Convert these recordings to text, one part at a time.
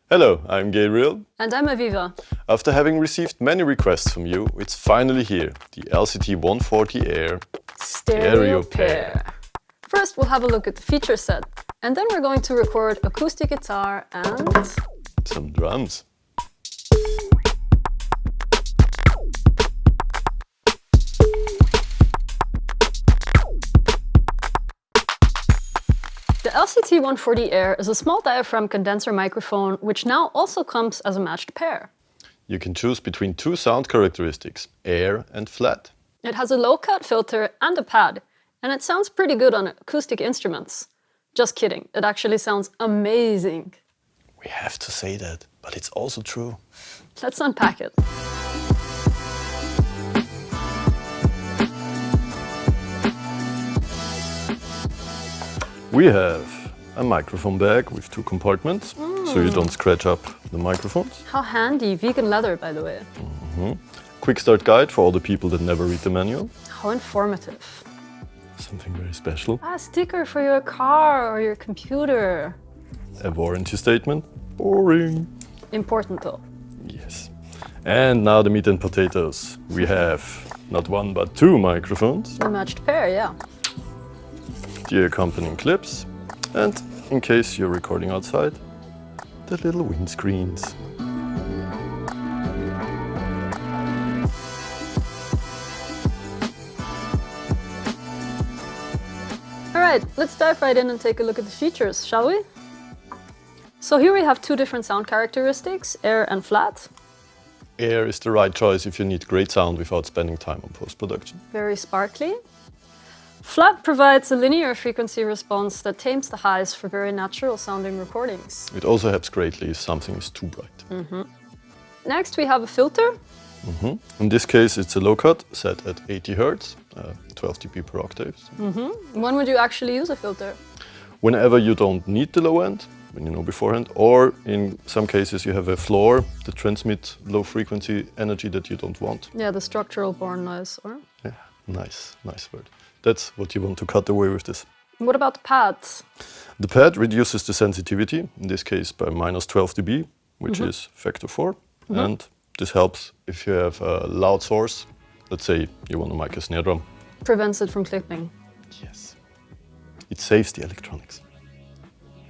Hello, I'm Gabriel. And I'm Aviva. After having received many requests from you, it's finally here, the LCT 140 Air Stereo Pair. First, we'll have a look at the feature set, and then we're going to record acoustic guitar and some drums. The LCT 140 Air is a small diaphragm condenser microphone which now also comes as a matched pair. You can choose between two sound characteristics, air and flat. It has a low-cut filter and a pad, and it sounds pretty good on acoustic instruments. Just kidding, it actually sounds amazing. We have to say that, but it's also true. Let's unpack it. We have a microphone bag with two compartments, so you don't scratch up the microphones. How handy, vegan leather by the way. Quick start guide for all the people that never read the manual. How informative. Something very special. A sticker for your car or your computer. A warranty statement. Boring. Important though. Yes. And now the meat and potatoes. We have not one but two microphones, A matched pair, yeah. the accompanying clips, and in case you're recording outside, the little windscreens. Alright, let's dive right in and take a look at the features, shall we? So here we have two different sound characteristics, air and flat. Air is the right choice if you need great sound without spending time on post-production. Very sparkly. Flat provides a linear frequency response that tames the highs for very natural sounding recordings. It also helps greatly if something is too bright. Next we have a filter. In this case, it's a low cut set at 80 Hz, 12 dB per octave. When would you actually use a filter? Whenever you don't need the low end, when you know beforehand, or in some cases you have a floor that transmits low frequency energy that you don't want. Yeah, the structural born noise, or? Yeah, nice word. That's what you want to cut away with this. What about the pads? The pad reduces the sensitivity, in this case by minus 12 dB, which is factor 4. And this helps if you have a loud source. Let's say you want to mic a snare drum. Prevents it from clipping. Yes. It saves the electronics.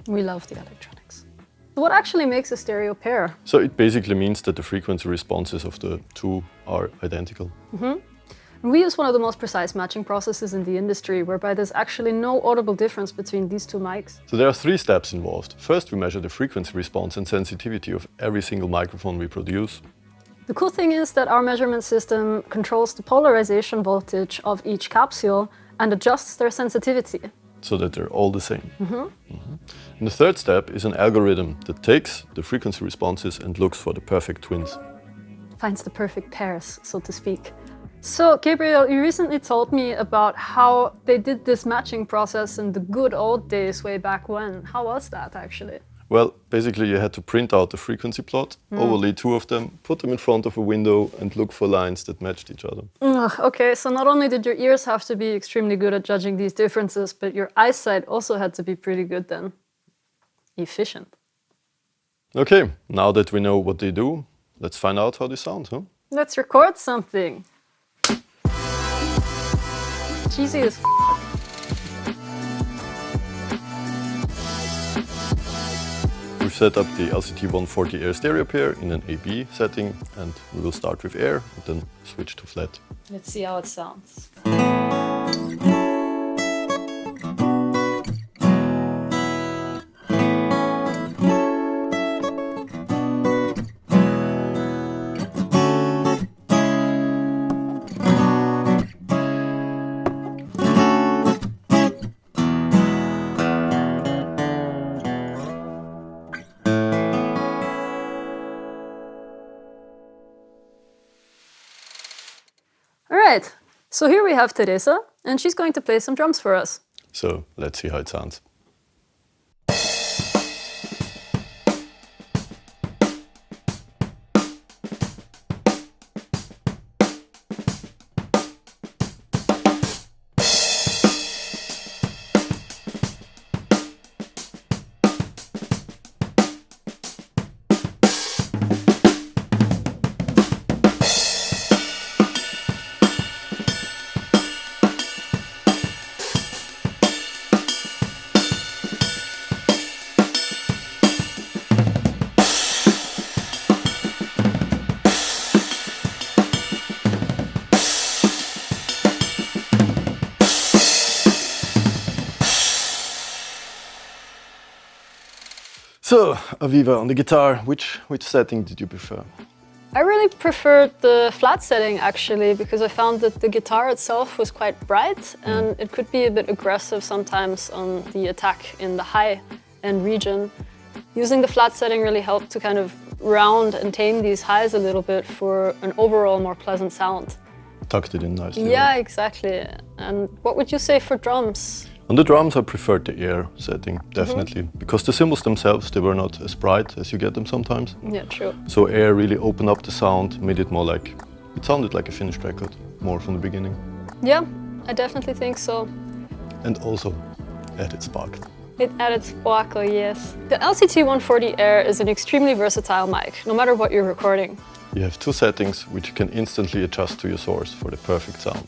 We love the electronics. What actually makes a stereo pair? So it basically means that the frequency responses of the two are identical. We use one of the most precise matching processes in the industry, whereby there's actually no audible difference between these two mics. So there are three steps involved. First, we measure the frequency response and sensitivity of every single microphone we produce. The cool thing is that our measurement system controls the polarization voltage of each capsule and adjusts their sensitivity. So that they're all the same. And the third step is an algorithm that takes the frequency responses and looks for the perfect twins. Finds the perfect pairs, so to speak. So, Gabriel, you recently told me about how they did this matching process in the good old days way back when. How was that, actually? Well, basically you had to print out the frequency plot, overlay two of them, put them in front of a window and look for lines that matched each other. Okay, so not only did your ears have to be extremely good at judging these differences, but your eyesight also had to be pretty good then. Efficient. Okay, now that we know what they do, let's find out how they sound, huh? Let's record something. Cheesy as We've set up the LCT 140 Air stereo pair in an AB setting, and we will start with air and then switch to flat. Let's see how it sounds. All right, so here we have Teresa, and she's going to play some drums for us. So let's see how it sounds. So, Aviva, on the guitar, which setting did you prefer? I really preferred the flat setting actually, because I found that the guitar itself was quite bright and it could be a bit aggressive sometimes on the attack in the high end region. Using the flat setting really helped to kind of round and tame these highs a little bit for an overall more pleasant sound. Tucked it in nicely. Yeah, right? exactly. And what would you say for drums? On the drums, I preferred the air setting, definitely. Because the cymbals themselves, they were not as bright as you get them sometimes. Yeah, true. So air really opened up the sound, made it more like, it sounded like a finished record, more from the beginning. Yeah, I definitely think so. And also added spark. It added sparkle, yes. The LCT140 Air is an extremely versatile mic, no matter what you're recording. You have two settings which you can instantly adjust to your source for the perfect sound.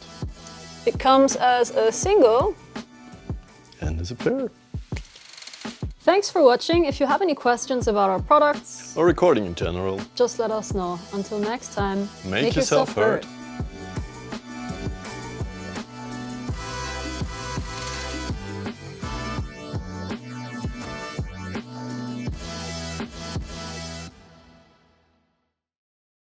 It comes as a single. And as a pair. Thanks for watching. If you have any questions about our products, Or recording in general. just let us know. Until next time, Make yourself heard.